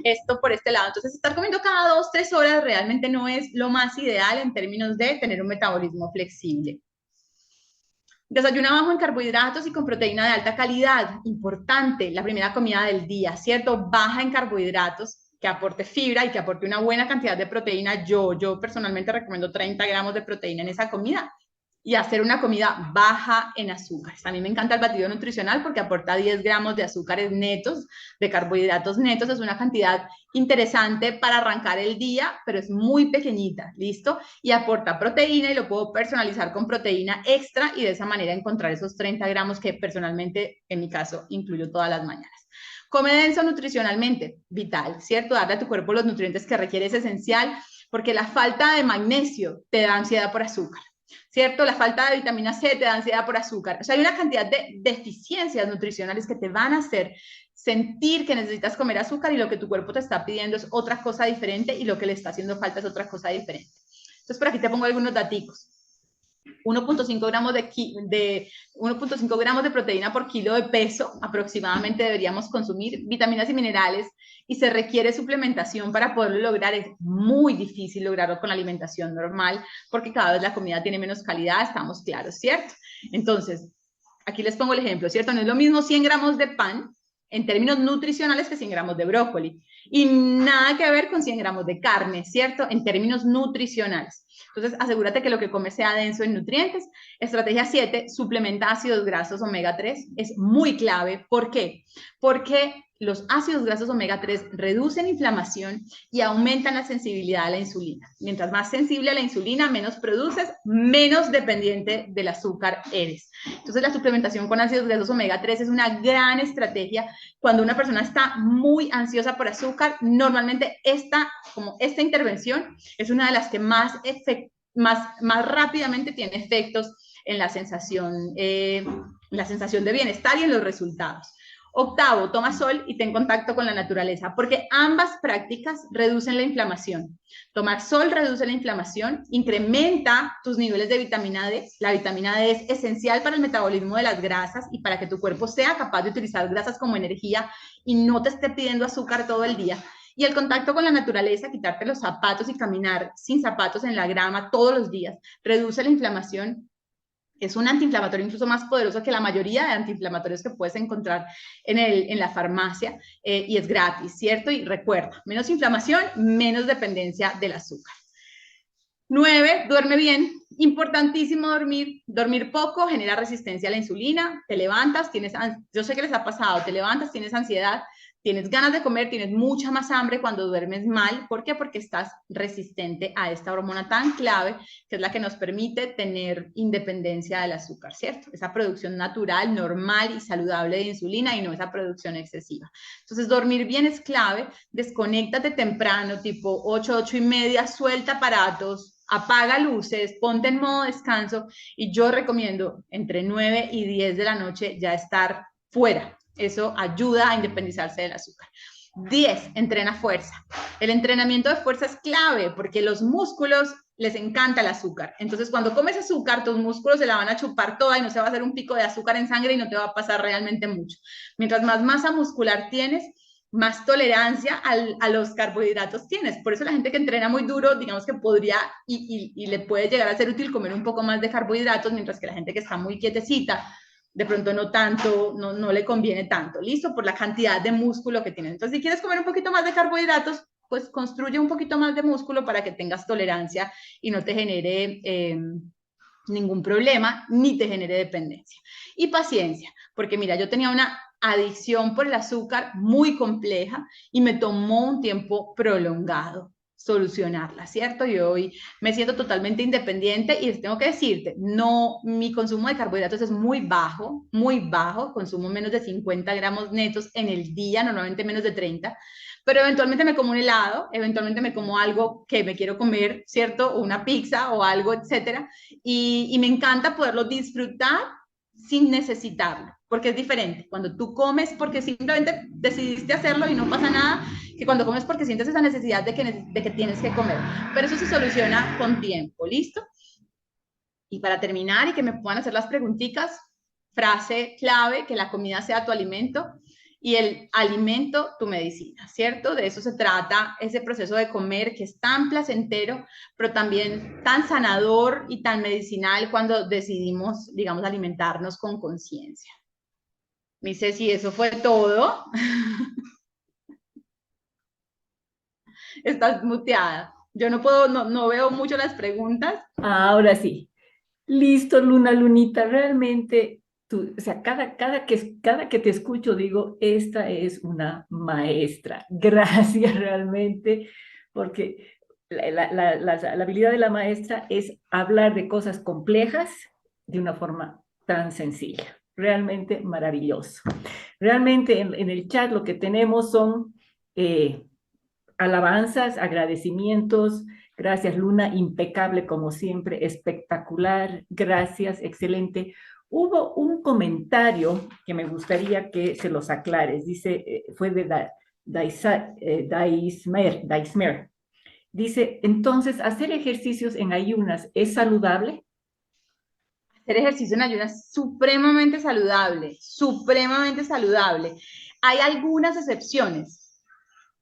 Esto por este lado. Entonces, estar comiendo cada 2, 3 horas realmente no es lo más ideal en términos de tener un metabolismo flexible. Desayuna bajo en carbohidratos y con proteína de alta calidad. Importante, la primera comida del día, ¿cierto? Baja en carbohidratos, que aporte fibra y que aporte una buena cantidad de proteína. Yo personalmente recomiendo 30 gramos de proteína en esa comida y hacer una comida baja en azúcares. A mí me encanta el batido nutricional porque aporta 10 gramos de azúcares netos, de carbohidratos netos. Es una cantidad interesante para arrancar el día, pero es muy pequeñita, ¿listo? Y aporta proteína y lo puedo personalizar con proteína extra y de esa manera encontrar esos 30 gramos que personalmente, en mi caso, incluyo todas las mañanas. Come denso nutricionalmente, vital, ¿cierto? Darle a tu cuerpo los nutrientes que requiere es esencial porque la falta de magnesio te da ansiedad por azúcar. ¿Cierto? La falta de vitamina C te da ansiedad por azúcar. O sea, hay una cantidad de deficiencias nutricionales que te van a hacer sentir que necesitas comer azúcar y lo que tu cuerpo te está pidiendo es otra cosa diferente y lo que le está haciendo falta es otra cosa diferente. Entonces, por aquí te pongo algunos daticos. 1.5 gramos de 1.5 gramos de proteína por kilo de peso aproximadamente deberíamos consumir, vitaminas y minerales, y se requiere suplementación para poderlo lograr. Es muy difícil lograrlo con la alimentación normal porque cada vez la comida tiene menos calidad, estamos claros, ¿cierto? Entonces, aquí les pongo el ejemplo, ¿cierto? No es lo mismo 100 gramos de pan en términos nutricionales que 100 gramos de brócoli y nada que ver con 100 gramos de carne, ¿cierto? En términos nutricionales. Entonces, asegúrate que lo que comes sea denso en nutrientes. Estrategia 7, suplementa ácidos grasos omega 3. Es muy clave. ¿Por qué? Porque los ácidos grasos omega 3 reducen inflamación y aumentan la sensibilidad a la insulina. Mientras más sensible a la insulina, menos produces, menos dependiente del azúcar eres. Entonces, la suplementación con ácidos grasos omega 3 es una gran estrategia. Cuando una persona está muy ansiosa por azúcar, normalmente esta intervención es una de las que más rápidamente tiene efectos en la sensación de bienestar y en los resultados. Octavo, toma sol y ten contacto con la naturaleza, porque ambas prácticas reducen la inflamación. Tomar sol reduce la inflamación, incrementa tus niveles de vitamina D. La vitamina D es esencial para el metabolismo de las grasas y para que tu cuerpo sea capaz de utilizar grasas como energía y no te esté pidiendo azúcar todo el día. Y el contacto con la naturaleza, quitarte los zapatos y caminar sin zapatos en la grama todos los días, reduce la inflamación. Es un antiinflamatorio incluso más poderoso que la mayoría de antiinflamatorios que puedes encontrar en la farmacia y es gratis, ¿cierto? Y recuerda, menos inflamación, menos dependencia del azúcar. 9, duerme bien. Importantísimo dormir. Dormir poco genera resistencia a la insulina. Te levantas, yo sé que les ha pasado, te levantas, tienes ansiedad, tienes ganas de comer, tienes mucha más hambre cuando duermes mal. ¿Por qué? Porque estás resistente a esta hormona tan clave que es la que nos permite tener independencia del azúcar, ¿cierto? Esa producción natural, normal y saludable de insulina y no esa producción excesiva. Entonces, dormir bien es clave. Desconéctate temprano, tipo 8, 8 y media, suelta aparatos, apaga luces, ponte en modo descanso y yo recomiendo entre 9 y 10 de la noche ya estar fuera. Eso ayuda a independizarse del azúcar. 10, entrena fuerza. El entrenamiento de fuerza es clave porque los músculos les encanta el azúcar. Entonces, cuando comes azúcar, tus músculos se la van a chupar toda y no se va a hacer un pico de azúcar en sangre y no te va a pasar realmente mucho. Mientras más masa muscular tienes, más tolerancia a los carbohidratos tienes. Por eso la gente que entrena muy duro, digamos que podría y le puede llegar a ser útil comer un poco más de carbohidratos, mientras que la gente que está muy quietecita, de pronto no tanto, no le conviene tanto, ¿listo? Por la cantidad de músculo que tiene. Entonces, si quieres comer un poquito más de carbohidratos, pues construye un poquito más de músculo para que tengas tolerancia y no te genere ningún problema, ni te genere dependencia. Y paciencia, porque mira, yo tenía una adicción por el azúcar muy compleja y me tomó un tiempo prolongado solucionarla, ¿cierto? Y hoy me siento totalmente independiente y tengo que decirte, no, mi consumo de carbohidratos es muy bajo, consumo menos de 50 gramos netos en el día, normalmente menos de 30, pero eventualmente me como un helado, eventualmente me como algo que me quiero comer, ¿cierto? O una pizza o algo, etcétera, y me encanta poderlo disfrutar sin necesitarlo, porque es diferente. Cuando tú comes porque simplemente decidiste hacerlo y no pasa nada, que cuando comes porque sientes esa necesidad de que tienes que comer. Pero eso se soluciona con tiempo, ¿listo? Y para terminar y que me puedan hacer las preguntitas, frase clave, que la comida sea tu alimento y el alimento tu medicina, ¿cierto? De eso se trata ese proceso de comer que es tan placentero, pero también tan sanador y tan medicinal cuando decidimos, digamos, alimentarnos con conciencia. Me dice si eso fue todo. Estás muteada. Yo no puedo, no veo mucho las preguntas. Ahora sí. Listo, Luna, Lunita, realmente, tú, o sea, cada que te escucho digo, esta es una maestra. Gracias realmente, porque la habilidad de la maestra es hablar de cosas complejas de una forma tan sencilla. Realmente maravilloso. Realmente en el chat lo que tenemos son alabanzas, agradecimientos. Gracias, Luna, impecable como siempre, espectacular. Gracias, excelente. Hubo un comentario que me gustaría que se los aclares. Dice, fue de Daismer. Dice, entonces, ¿hacer ejercicios en ayunas es saludable? Hacer ejercicio en ayunas es supremamente saludable, supremamente saludable. Hay algunas excepciones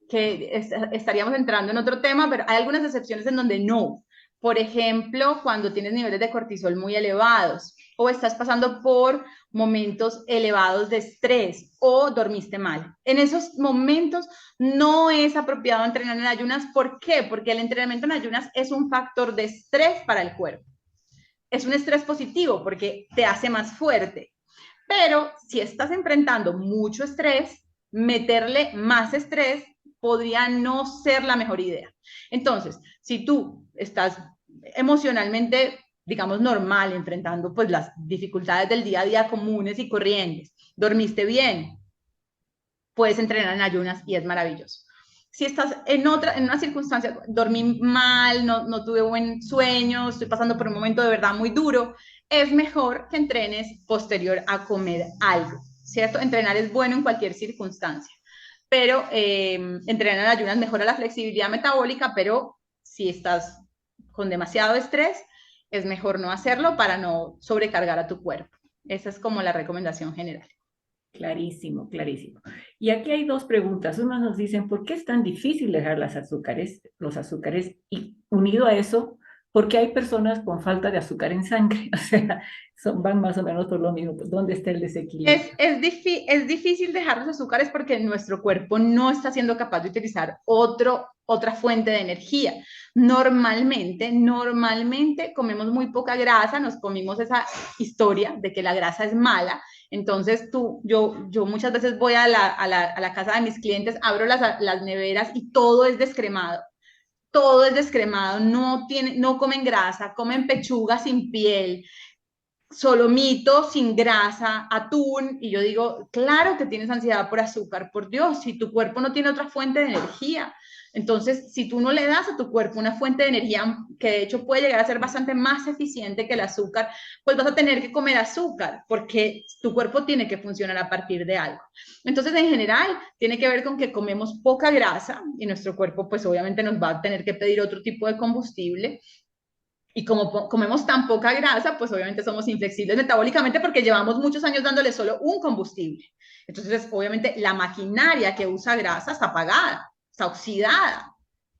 que estaríamos entrando en otro tema, pero hay algunas excepciones en donde no. Por ejemplo, cuando tienes niveles de cortisol muy elevados o estás pasando por momentos elevados de estrés o dormiste mal. En esos momentos no es apropiado entrenar en ayunas. ¿Por qué? Porque el entrenamiento en ayunas es un factor de estrés para el cuerpo. Es un estrés positivo porque te hace más fuerte. Pero si estás enfrentando mucho estrés, meterle más estrés podría no ser la mejor idea. Entonces, si tú estás emocionalmente, digamos, normal, enfrentando pues las dificultades del día a día comunes y corrientes, dormiste bien, puedes entrenar en ayunas y es maravilloso. Si estás en una circunstancia, dormí mal, no tuve buen sueño, estoy pasando por un momento de verdad muy duro, es mejor que entrenes posterior a comer algo, ¿cierto? Entrenar es bueno en cualquier circunstancia, pero entrenar en ayunas mejora la flexibilidad metabólica, pero si estás con demasiado estrés, es mejor no hacerlo para no sobrecargar a tu cuerpo. Esa es como la recomendación general. Clarísimo, clarísimo. Y aquí hay dos preguntas. Unos nos dicen, ¿por qué es tan difícil dejar los azúcares? Y unido a eso, ¿por qué hay personas con falta de azúcar en sangre? O sea, van más o menos por lo mismo. Pues, ¿dónde está el desequilibrio? Es difícil dejar los azúcares porque nuestro cuerpo no está siendo capaz de utilizar otra fuente de energía. Normalmente comemos muy poca grasa, nos comimos esa historia de que la grasa es mala. Entonces yo muchas veces voy a la casa de mis clientes, abro las neveras y todo es descremado. Todo es descremado, no comen grasa, comen pechuga sin piel, solomito, sin grasa, atún, y yo digo, claro que tienes ansiedad por azúcar, por Dios, si tu cuerpo no tiene otra fuente de energía. Entonces, si tú no le das a tu cuerpo una fuente de energía que de hecho puede llegar a ser bastante más eficiente que el azúcar, pues vas a tener que comer azúcar porque tu cuerpo tiene que funcionar a partir de algo. Entonces, en general, tiene que ver con que comemos poca grasa y nuestro cuerpo pues obviamente nos va a tener que pedir otro tipo de combustible Y como comemos tan poca grasa, pues obviamente somos inflexibles metabólicamente porque llevamos muchos años dándole solo un combustible. Entonces, obviamente, la maquinaria que usa grasa está apagada, está oxidada.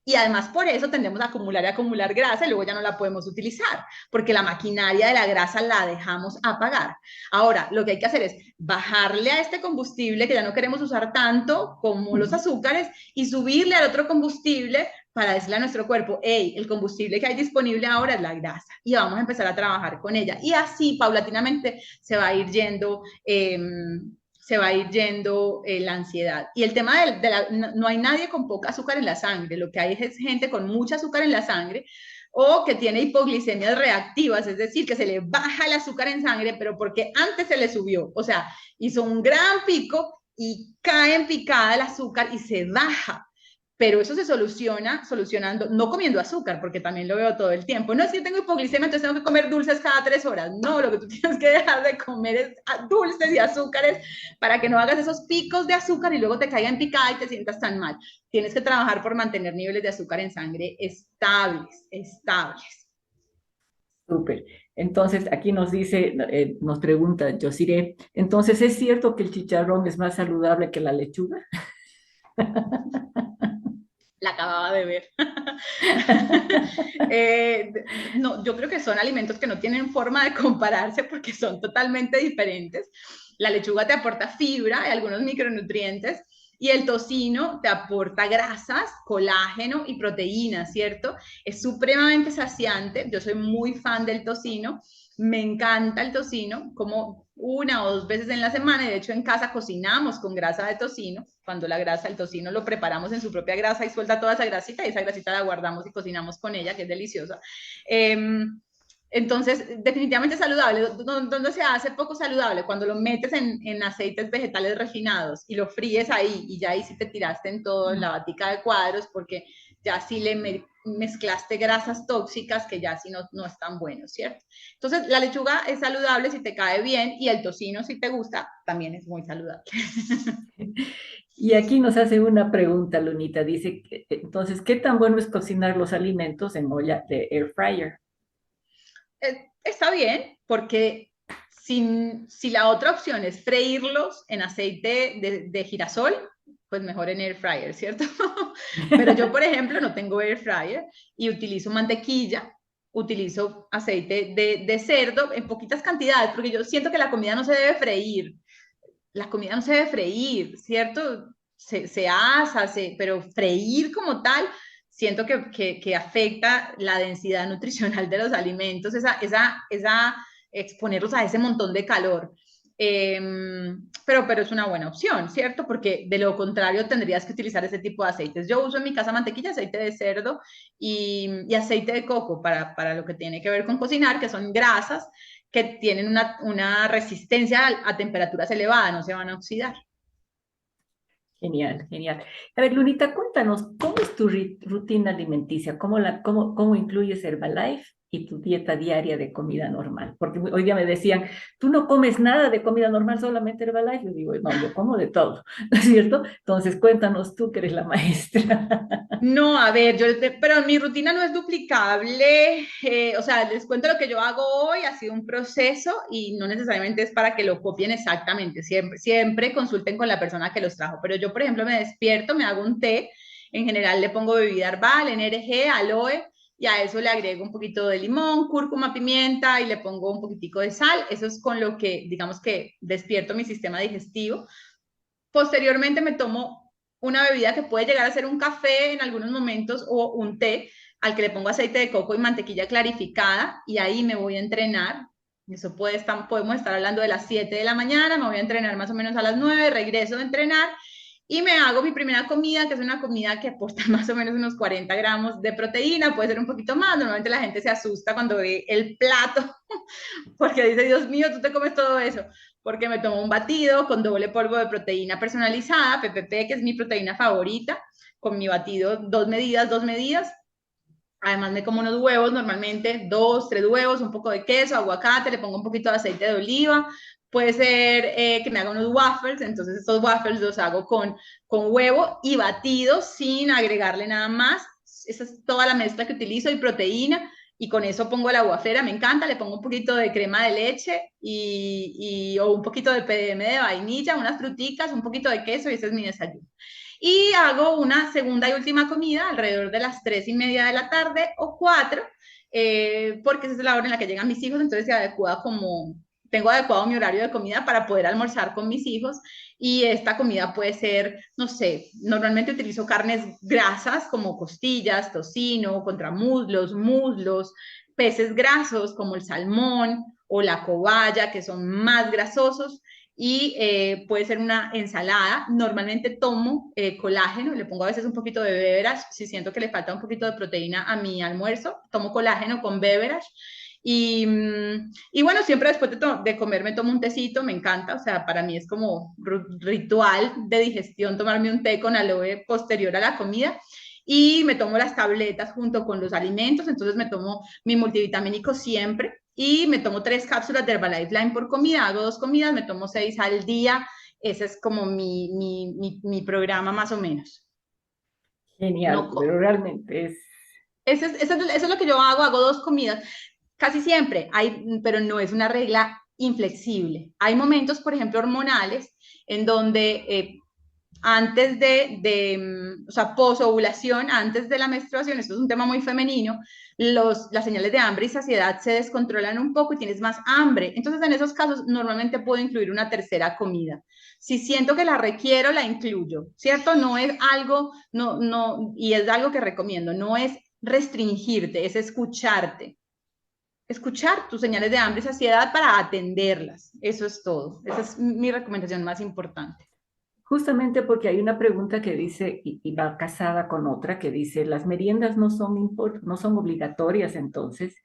Y además por eso tendemos a acumular y acumular grasa y luego ya no la podemos utilizar, porque la maquinaria de la grasa la dejamos apagar. Ahora, lo que hay que hacer es bajarle a este combustible que ya no queremos usar tanto como los azúcares y subirle al otro combustible para decirle a nuestro cuerpo, hey, el combustible que hay disponible ahora es la grasa y vamos a empezar a trabajar con ella. Y así paulatinamente se va a ir yendo la ansiedad. Y el tema no hay nadie con poca azúcar en la sangre, lo que hay es gente con mucha azúcar en la sangre o que tiene hipoglicemias reactivas, es decir, que se le baja el azúcar en sangre, pero porque antes se le subió, o sea, hizo un gran pico y cae en picada el azúcar y se baja. Pero eso se soluciona solucionando, no comiendo azúcar, porque también lo veo todo el tiempo. No es que yo tengo hipoglicemia, entonces tengo que comer dulces cada 3 horas. No, lo que tú tienes que dejar de comer es dulces y azúcares para que no hagas esos picos de azúcar y luego te caiga en picada y te sientas tan mal. Tienes que trabajar por mantener niveles de azúcar en sangre estables, estables. Súper. Entonces, aquí nos dice, nos pregunta Josire, entonces, ¿es cierto que el chicharrón es más saludable que la lechuga? La acababa de ver. No, yo creo que son alimentos que no tienen forma de compararse porque son totalmente diferentes. La lechuga te aporta fibra y algunos micronutrientes y el tocino te aporta grasas, colágeno y proteínas, ¿cierto? Es supremamente saciante. Yo soy muy fan del tocino. Me encanta el tocino, como 1 o 2 veces en la semana, y de hecho en casa cocinamos con grasa de tocino, cuando la grasa, el tocino lo preparamos en su propia grasa y suelta toda esa grasita, y esa grasita la guardamos y cocinamos con ella, que es deliciosa. Entonces, definitivamente saludable. ¿Dónde se hace poco saludable? Cuando lo metes en aceites vegetales refinados y lo fríes ahí, y ya ahí sí te tiraste en todo, en la batica de cuadros, porque ya sí le mezclaste grasas tóxicas que ya sí no están buenos, ¿cierto? Entonces, la lechuga es saludable si te cae bien y el tocino, si te gusta, también es muy saludable. Y aquí nos hace una pregunta, Lunita. Dice, entonces, ¿qué tan bueno es cocinar los alimentos en olla de air fryer? Está bien, porque si la otra opción es freírlos en aceite de girasol, pues mejor en air fryer, ¿cierto? Pero yo, por ejemplo, no tengo air fryer y utilizo mantequilla, utilizo aceite de cerdo en poquitas cantidades, porque yo siento que la comida no se debe freír. La comida no se debe freír, ¿cierto? Se asa, pero freír como tal, siento que afecta la densidad nutricional de los alimentos, esa exponerlos a ese montón de calor. Pero es una buena opción, ¿cierto? Porque de lo contrario tendrías que utilizar ese tipo de aceites. Yo uso en mi casa mantequilla, aceite de cerdo y aceite de coco para lo que tiene que ver con cocinar, que son grasas que tienen una resistencia a temperaturas elevadas, no se van a oxidar. Genial, genial. A ver, Lunita, cuéntanos, ¿cómo es tu rutina alimenticia? ¿Cómo incluyes Herbalife y tu dieta diaria de comida normal? Porque hoy día me decían, tú no comes nada de comida normal, solamente Herbalife. Yo digo, no, yo como de todo, ¿no es cierto? Entonces, cuéntanos tú que eres la maestra. No, a ver, pero mi rutina no es duplicable. O sea, les cuento lo que yo hago hoy, ha sido un proceso y no necesariamente es para que lo copien exactamente. Siempre consulten con la persona que los trajo. Pero yo, por ejemplo, me despierto, me hago un té. En general le pongo bebida herbal, NRG, aloe, y a eso le agrego un poquito de limón, cúrcuma, pimienta y le pongo un poquitico de sal. Eso es con lo que, digamos que despierto mi sistema digestivo. Posteriormente me tomo una bebida que puede llegar a ser un café en algunos momentos o un té al que le pongo aceite de coco y mantequilla clarificada y ahí me voy a entrenar. Eso podemos estar hablando de las 7 de la mañana, me voy a entrenar más o menos a las 9, regreso de entrenar y me hago mi primera comida, que es una comida que aporta más o menos unos 40 gramos de proteína, puede ser un poquito más. Normalmente la gente se asusta cuando ve el plato porque dice, Dios mío, tú te comes todo eso, porque me tomo un batido con doble polvo de proteína personalizada, PPP, que es mi proteína favorita, con mi batido 2 medidas, 2 medidas. Además me como unos huevos, normalmente 2, 3 huevos, un poco de queso, aguacate, le pongo un poquito de aceite de oliva. Puede ser que me haga unos waffles, entonces estos waffles los hago con huevo y batido sin agregarle nada más. Esa es toda la mezcla que utilizo y proteína y con eso pongo la waflera, me encanta, le pongo un poquito de crema de leche o un poquito de PDM de vainilla, unas fruticas, un poquito de queso y ese es mi desayuno. Y hago una segunda y última comida alrededor de las 3:30 de la tarde o 4, porque esa es la hora en la que llegan mis hijos, entonces se adecua como, tengo adecuado mi horario de comida para poder almorzar con mis hijos y esta comida puede ser, no sé, normalmente utilizo carnes grasas como costillas, tocino, muslos, peces grasos como el salmón o la cobaya, que son más grasosos, y puede ser una ensalada. Normalmente tomo colágeno, le pongo a veces un poquito de beverage, si siento que le falta un poquito de proteína a mi almuerzo, tomo colágeno con beverage. Y bueno, siempre después de comer me tomo un tecito, me encanta, o sea, para mí es como ritual de digestión tomarme un té con aloe posterior a la comida. Y me tomo las tabletas junto con los alimentos, entonces me tomo mi multivitamínico siempre y me tomo 3 cápsulas de Herbalife Line por comida, hago 2 comidas, me tomo 6 al día, ese es como mi programa más o menos. Genial, No, pero realmente es, eso es lo que yo hago 2 comidas. Casi siempre, pero no es una regla inflexible. Hay momentos, por ejemplo, hormonales, en donde antes o sea, posovulación, antes de la menstruación, esto es un tema muy femenino, las señales de hambre y saciedad se descontrolan un poco y tienes más hambre. Entonces, en esos casos, normalmente puedo incluir una tercera comida. Si siento que la requiero, la incluyo, ¿cierto? No es algo, y es algo que recomiendo, no es restringirte, es escucharte. Escuchar tus señales de hambre y saciedad para atenderlas. Eso es todo. Esa es mi recomendación más importante. justamente porque hay una pregunta que dice, y va casada con otra, que dice, las meriendas no son, no son obligatorias entonces.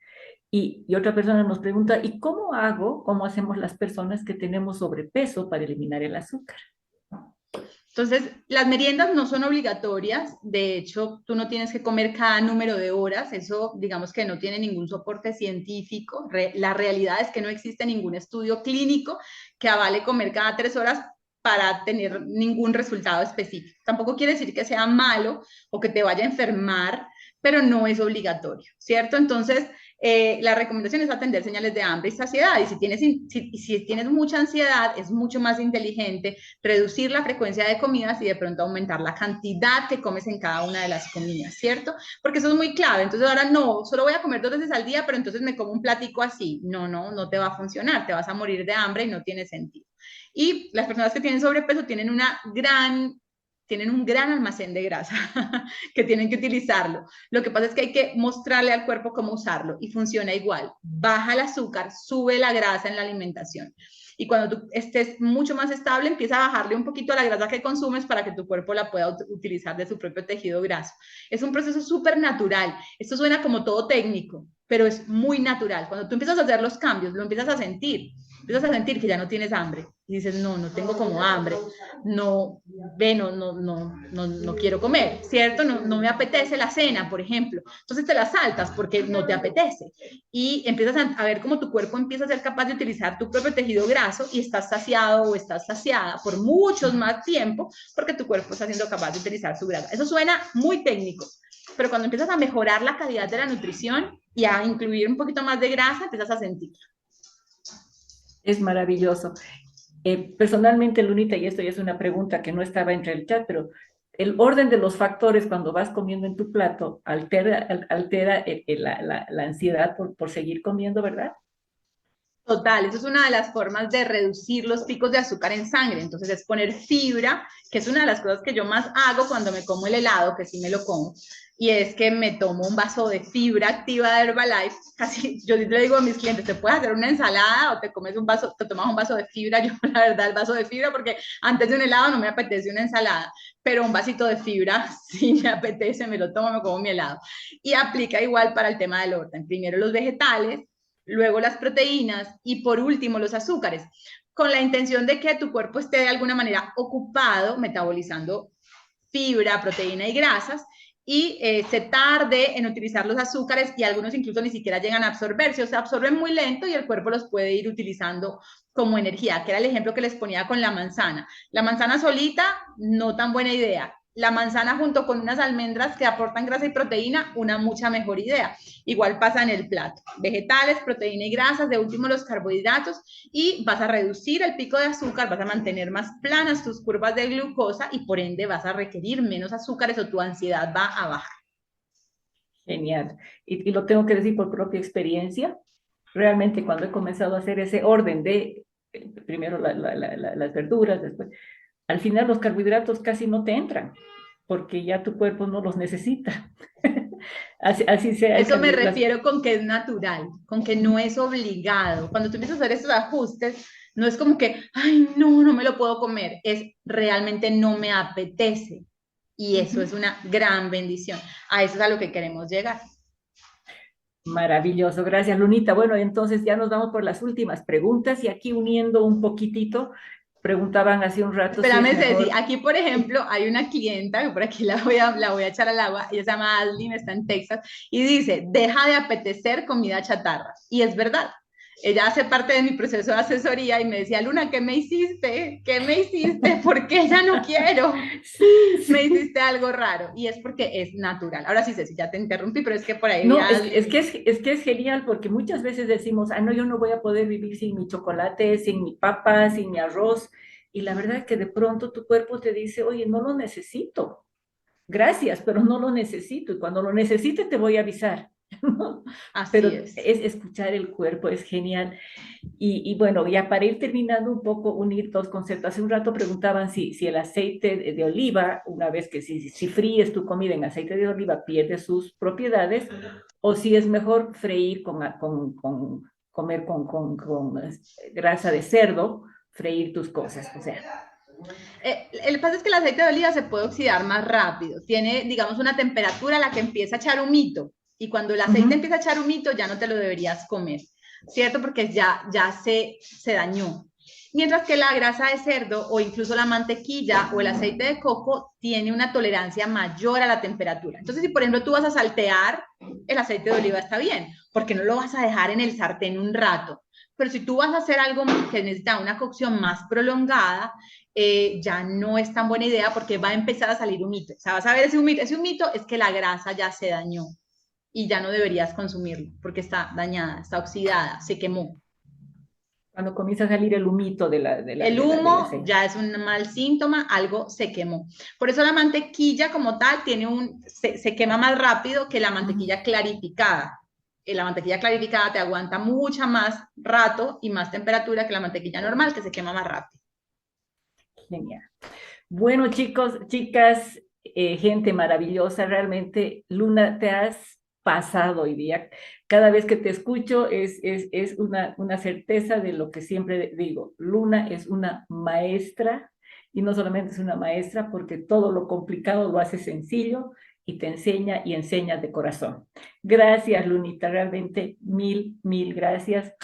Y otra persona nos pregunta, ¿y cómo hago, cómo hacemos las personas que tenemos sobrepeso para eliminar el azúcar? Entonces, las meriendas no son obligatorias, de hecho, tú no tienes que comer cada número de horas, eso digamos que no tiene ningún soporte científico, la realidad es que no existe ningún estudio clínico que avale comer cada 3 horas para tener ningún resultado específico. Tampoco quiere decir que sea malo o que te vaya a enfermar, pero no es obligatorio, ¿cierto? Entonces, la recomendación es atender señales de hambre y saciedad, y si tienes mucha ansiedad, es mucho más inteligente reducir la frecuencia de comidas y de pronto aumentar la cantidad que comes en cada una de las comidas, ¿cierto? Porque eso es muy clave. Entonces ahora no, solo voy a comer 2 veces al día, pero entonces me como un platico así. No te va a funcionar, te vas a morir de hambre y no tiene sentido. Y las personas que tienen sobrepeso tienen un gran almacén de grasa que tienen que utilizarlo. Lo que pasa es que hay que mostrarle al cuerpo cómo usarlo y funciona igual. Baja el azúcar, sube la grasa en la alimentación. Y cuando tú estés mucho más estable, empieza a bajarle un poquito a la grasa que consumes para que tu cuerpo la pueda utilizar de su propio tejido graso. Es un proceso súper natural. Esto suena como todo técnico, pero es muy natural. Cuando tú empiezas a hacer los cambios, lo empiezas a sentir. Empiezas a sentir que ya no tienes hambre. Y dices, no tengo como hambre. No quiero comer, ¿cierto? No me apetece la cena, por ejemplo. Entonces te la saltas porque no te apetece. Y empiezas a ver cómo tu cuerpo empieza a ser capaz de utilizar tu propio tejido graso y estás saciado o estás saciada por mucho más tiempo porque tu cuerpo está siendo capaz de utilizar su grasa. Eso suena muy técnico, pero cuando empiezas a mejorar la calidad de la nutrición y a incluir un poquito más de grasa, empiezas a sentir. Es maravilloso. Personalmente, Lunita, y esto ya es una pregunta que no estaba entre el chat, pero el orden de los factores cuando vas comiendo en tu plato altera la ansiedad por seguir comiendo, ¿verdad? Total, eso es una de las formas de reducir los picos de azúcar en sangre. Entonces es poner fibra, que es una de las cosas que yo más hago cuando me como el helado, que sí me lo como, y es que me tomo un vaso de fibra activa de Herbalife. Casi, yo le digo a mis clientes, te puedes hacer una ensalada o te tomas un vaso de fibra. Yo la verdad el vaso de fibra porque antes de un helado no me apetece una ensalada, pero un vasito de fibra sí me apetece, me lo tomo, me como mi helado. Y aplica igual para el tema del orden. Primero los vegetales, luego las proteínas y por último los azúcares, con la intención de que tu cuerpo esté de alguna manera ocupado metabolizando fibra, proteína y grasas y se tarde en utilizar los azúcares y algunos incluso ni siquiera llegan a absorberse o se absorben muy lento y el cuerpo los puede ir utilizando como energía, que era el ejemplo que les ponía con la manzana. La manzana solita, no tan buena idea. la manzana junto con unas almendras que aportan grasa y proteína, una mucha mejor idea. Igual pasa en el plato. Vegetales, proteína y grasas, de último los carbohidratos, y vas a reducir el pico de azúcar, vas a mantener más planas tus curvas de glucosa y por ende vas a requerir menos azúcares o tu ansiedad va a bajar. Genial. Y lo tengo que decir por propia experiencia. Realmente cuando he comenzado a hacer ese orden de primero las verduras, después, al final los carbohidratos casi no te entran, porque ya tu cuerpo no los necesita. Así sea el Eso me carbohidrato. refiero con que es natural, con que no es obligado. Cuando tú empiezas a hacer esos ajustes, no es como que, ay, no, no me lo puedo comer, es realmente no me apetece. Y eso es una gran bendición. A eso es a lo que queremos llegar. Maravilloso, gracias Lunita. Bueno, entonces ya nos vamos por las últimas preguntas y aquí uniendo un poquitito, preguntaban hace un rato si es Espérame, Ceci, mejor. aquí, por ejemplo, hay una clienta, que por aquí la voy a echar al agua, ella se llama Adeline, está en Texas, y dice, deja de apetecer comida chatarra. Y es verdad. Ella hace parte de mi proceso de asesoría y me decía, Luna, ¿qué me hiciste? ¿Qué me hiciste? ¿Por qué ya no quiero? Sí, Me sí. hiciste algo raro. Y es porque es natural. Ahora sí, Ceci, ya te interrumpí, pero es que por ahí No, ya es que es genial porque muchas veces decimos, ah, no, yo no voy a poder vivir sin mi chocolate, sin mi papa, sin mi arroz. Y la verdad es que de pronto tu cuerpo te dice, oye, no lo necesito. Gracias, pero no lo necesito. Y cuando lo necesite te voy a avisar. ¿No? así Pero es. es escuchar el cuerpo, es genial. Y bueno, ya para ir terminando un poco, unir dos conceptos. Hace un rato preguntaban si el aceite de oliva, una vez que si fríes tu comida en aceite de oliva, pierde sus propiedades, o si es mejor freír comer grasa de cerdo, freír tus cosas. O sea, El pasa es que el aceite de oliva se puede oxidar más rápido. Tiene, digamos, una temperatura a la que empieza a echar humito. Y cuando el aceite ujú. empieza a echar humito, ya no te lo deberías comer, ¿cierto? Porque ya se dañó. Mientras que la grasa de cerdo o incluso la mantequilla o el aceite de coco tiene una tolerancia mayor a la temperatura. Entonces, si por ejemplo tú vas a saltear, el aceite de oliva está bien, porque no lo vas a dejar en el sartén un rato. Pero si tú vas a hacer algo que necesita una cocción más prolongada, ya no es tan buena idea porque va a empezar a salir humito. O sea, vas a ver ese humito. Ese humito es que la grasa ya se dañó y ya no deberías consumirlo porque está dañada, está oxidada, se quemó. Cuando comienza a salir el humito El del humo aceite. ya es un mal síntoma, algo se quemó. Por eso la mantequilla como tal se quema más rápido que la Ujú. mantequilla clarificada. La mantequilla clarificada te aguanta mucha más rato y más temperatura que la mantequilla normal, que se quema más rápido. Genial. Bueno, chicos, chicas, gente maravillosa, realmente, Luna, te has pasado hoy día. Cada vez que te escucho es una certeza de lo que siempre digo. Luna es una maestra y no solamente es una maestra porque todo lo complicado lo hace sencillo y te enseña y enseña de corazón. Gracias, Lunita, realmente mil gracias.